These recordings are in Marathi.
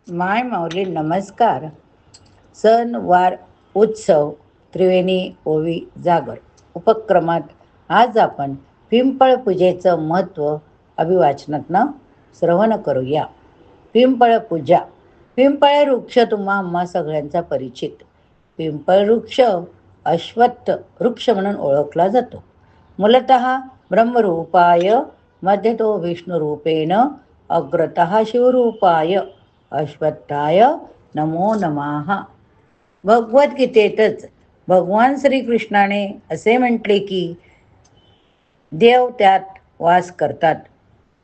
माय माऊली नमस्कार. सण वार उत्सव त्रिवेणी ओवी जागर उपक्रमात आज आपण पिंपळ पूजेचं महत्त्व अभिवाचनातनं श्रवण करूया. पिंपळ पूजा. पिंपळ वृक्ष तुम्हा आम्हा सगळ्यांचा परिचित. पिंपळ वृक्ष अश्वत्थ वृक्ष म्हणून ओळखला जातो. मूलतः ब्रह्मरूपाय मध्यतो विष्णुरूपेण अग्रतः शिवरूपाय अश्वत्थाय नमो नमः. भगवद्गीतेतच भगवान श्रीकृष्णाने असे म्हटले की देव त्यात वास करतात.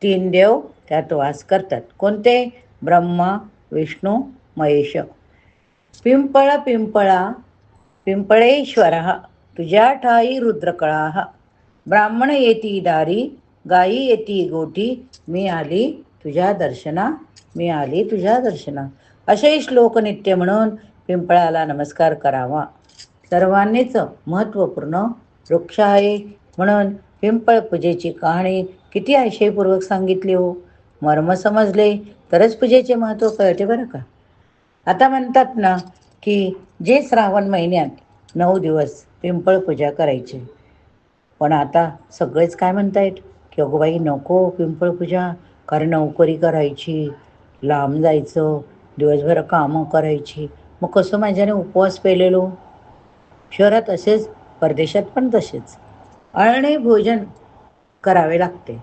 3 देव त्यात वास करतात. कोणते? ब्रह्मा, विष्णू, महेश. पिंपळ पिंपळा पिंपळेश्वर तुझ्या ठाई रुद्रकळा. ब्राह्मण येती दारी, गायी येती गोठी, मी आली तुझ्या दर्शना, मी आली तुझ्या दर्शना. असे श्लोक नित्य म्हणून पिंपळाला नमस्कार करावा. सर्वांनीच महत्त्वपूर्ण वृक्ष आहे म्हणून पिंपळ पूजेची कहाणी किती आशयपूर्वक सांगितली हो. मर्म समजले तरच पूजेचे महत्त्व कळते बरं का. आता म्हणतात ना की जे श्रावण महिन्यात 9 दिवस पिंपळ पूजा करायची, पण आता सगळेच काय म्हणतायत की अगो बाई नको पिंपळ पूजा, कारण नोकरी करायची, लांब जायचं, दिवसभर कामं करायची, मग कसं माझ्याने उपवास पेलेलो. शहरात असेच, परदेशात पण तसेच. अळणी भोजन करावे लागते.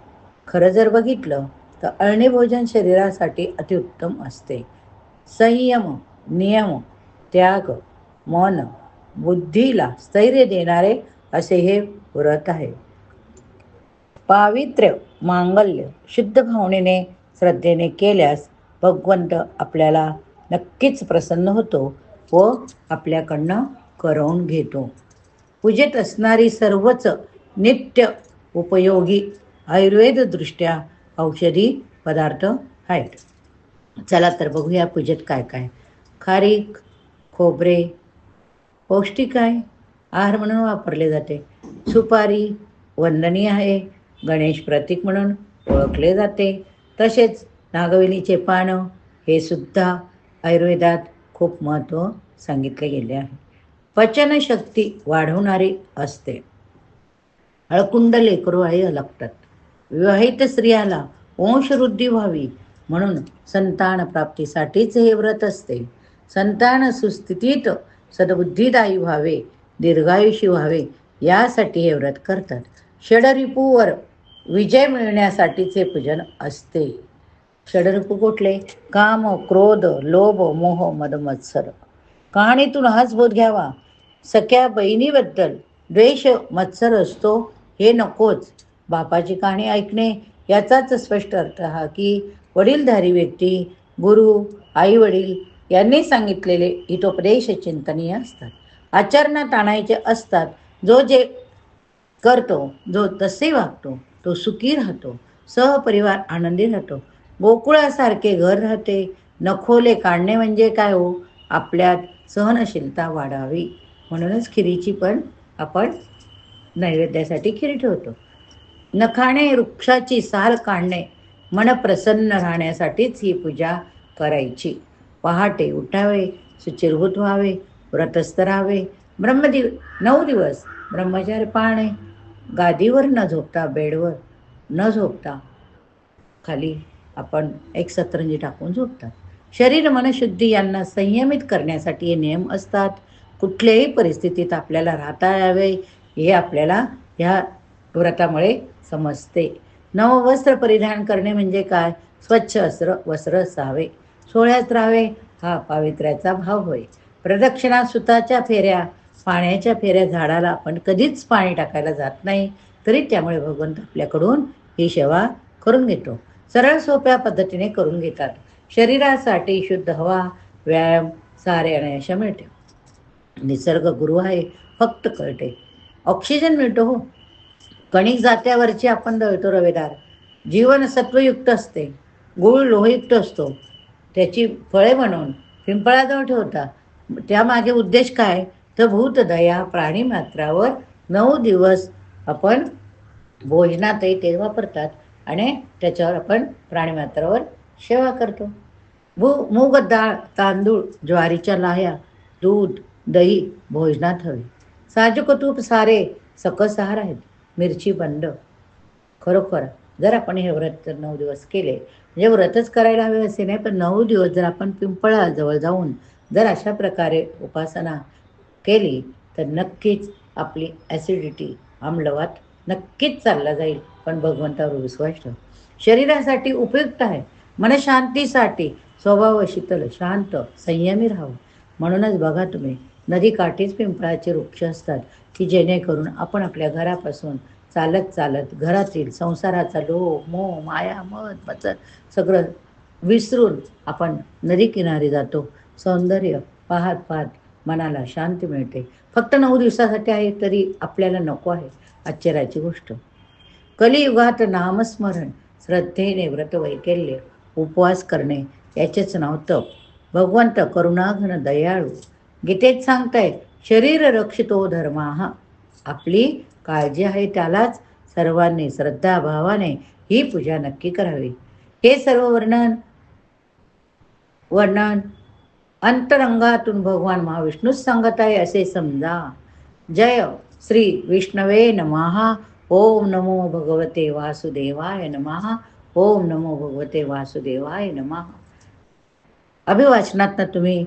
खरं जर बघितलं तर अळणी भोजन शरीरासाठी अतिउत्तम असते. संयम, नियम, त्याग, मन, बुद्धीला स्थैर्य देणारे असे हे व्रत आहे. पावित्र्य, मांगल्य शुद्ध भावनेने श्रद्धेने केल्यास भगवंत आपल्याला नक्कीच प्रसन्न होतो व आपल्याकडनं करवून घेतो. पूजेत असणारी सर्वच नित्य उपयोगी आयुर्वेददृष्ट्या औषधी पदार्थ आहेत. चला तर बघूया पूजेत काय काय. खारीक, खोबरे पौष्टिक आहे, आहार म्हणून वापरले जाते. सुपारी वंदनीय आहे, गणेश प्रतीक म्हणून ओळखले जाते. तसेच नागवेलीचे पानं हे सुद्धा आयुर्वेदात खूप महत्त्व सांगितले गेले आहे. पचनशक्ती वाढवणारी असते. हळकुंड लेकरूबाळी लागतात. विवाहित स्त्रियाला वंशवृद्धी व्हावी म्हणून संतान प्राप्तीसाठीच हे व्रत असते. संतान सुस्थितीत सद्बुद्धीदायी व्हावे, दीर्घायुषी व्हावे यासाठी हे व्रत करतात. षडरिपूवर विजय मिळण्यासाठीचे पूजन असते. षडरिपू कुठले? काम, क्रोध, लोभ, मोह, मद, मत्सर. कहाणीतून हाच बोध घ्यावा. सख्या बहिणीबद्दल द्वेष, मत्सर असतो हे नकोच. बापाची कहाणी ऐकणे याचाच स्पष्ट अर्थ हा की वडीलधारी व्यक्ती, गुरु, आई वडील यांनी सांगितलेले हितोपदेश चिंतनीय असतात, आचरणात आणायचे असतात. जो जे करतो, जो तसे वागतो तो सुखी राहतो, सहपरिवार आनंदी राहतो, गोकुळासारखे घर राहते. नखोले काढणे म्हणजे काय हो? आपल्यात सहनशीलता वाढावी म्हणूनच खिरीची पण आपण नैवेद्यासाठी खीर ठेवतो. नखाणे वृक्षाची साल काढणे, मन प्रसन्न राहण्यासाठीच ही पूजा करायची. पहाटे उठावे, शुचिर्भूत व्हावे, व्रतस्थ राहावे. 9 दिवस ब्रह्मचार्य पाळणे, गादीवर न झोपता, बेडवर न झोपता खाली आपण एक सतरंजी टाकून झोपतात. शरीर मनशुद्धी यांना संयमित करण्यासाठी हे नियम असतात. कुठल्याही परिस्थितीत आपल्याला राहता यावे हे आपल्याला ह्या व्रतामुळे समजते. नववस्त्र परिधान करणे म्हणजे काय? स्वच्छ वस्त्र असावे, सोहळ्यात राहावे हा पावित्र्याचा भाव होय. प्रदक्षिणा, सुताच्या फेऱ्या, पाण्याच्या फेऱ्या, झाडाला आपण कधीच पाणी टाकायला जात नाही, तरी त्यामुळे भगवंत आपल्याकडून ही सेवा करून घेतो. सरळ सोप्या पद्धतीने करून घेतात. शरीरासाठी शुद्ध हवा, व्यायाम सारे अनायास मिळते. निसर्ग गुरु आहे, फक्त कळते. ऑक्सिजन मिळतो हो. कणिक जात्यावरची आपण दळतो रवेदार. जीवन सत्वयुक्त असते, गूळ लोहयुक्त असतो. त्याची फळे बनवून पिंपळाजवळ ठेवतात. त्यामागे उद्देश काय? तर भूतदया प्राणीमात्रावर 9 दिवस आपण भोजनातही ते वापरतात आणि त्याच्यावर आपण प्राणीमात्रावर सेवा करतो. मूग डाळ, तांदूळ, ज्वारीच्या लाह्या, दूध, दही भोजनात हवे. साजूक तूप सारे सकस आहार आहेत. मिरची बंद. खरोखर जर आपण हे व्रत जर 9 दिवस केले, म्हणजे व्रतच करायला हवे असे नाही, पण 9 दिवस जर आपण पिंपळाजवळ जाऊन जर अशा प्रकारे उपासना केली, तर नक्कीच आपली ॲसिडिटी, आम्लवात नक्कीच चालला जाईल. पण भगवंतावर विश्वास ठेवा. शरीरासाठी उपयुक्त आहे. मनशांतीसाठी स्वभाव शीतल, शांत, संयमी राहावं. म्हणूनच बघा तुम्ही, नदीकाठीच पिंपळाचे वृक्ष असतात, की जेणेकरून आपण आपल्या घरापासून चालत चालत घरातील संसाराचा लोभ, मोह, माया, मद, मत्सर सगळं विसरून आपण नदीकिनारी जातो. सौंदर्य पाहत पाहत मनाला शांती मिळते. फक्त 9 दिवसासाठी आहे तरी आपल्याला नको आहे. आश्चर्याची गोष्ट. कलियुगात नामस्मरण, श्रद्धेने व्रतवैकल्य, उपवास करणे याचेच नाव तप. भगवंत करुणाघन दयाळू गीतेत सांगतायत, शरीर रक्षितो धर्माः. आपली काळजी आहे त्यालाच सर्वांनी श्रद्धाभावाने ही पूजा नक्की करावी. हे सर्व वर्णन अंतरंगातून भगवान महाविष्णूच सांगत आहे असे समजा. जय श्री विष्णवे नमः. ओम नमो भगवते वासुदेवाय नमः. ओम नमो भगवते वासुदेवाय नमः. अभिवाचनात तुम्ही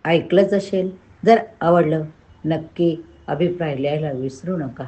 ऐकलंच असेल. जर आवडलं नक्की अभिप्राय लिहायला विसरू नका.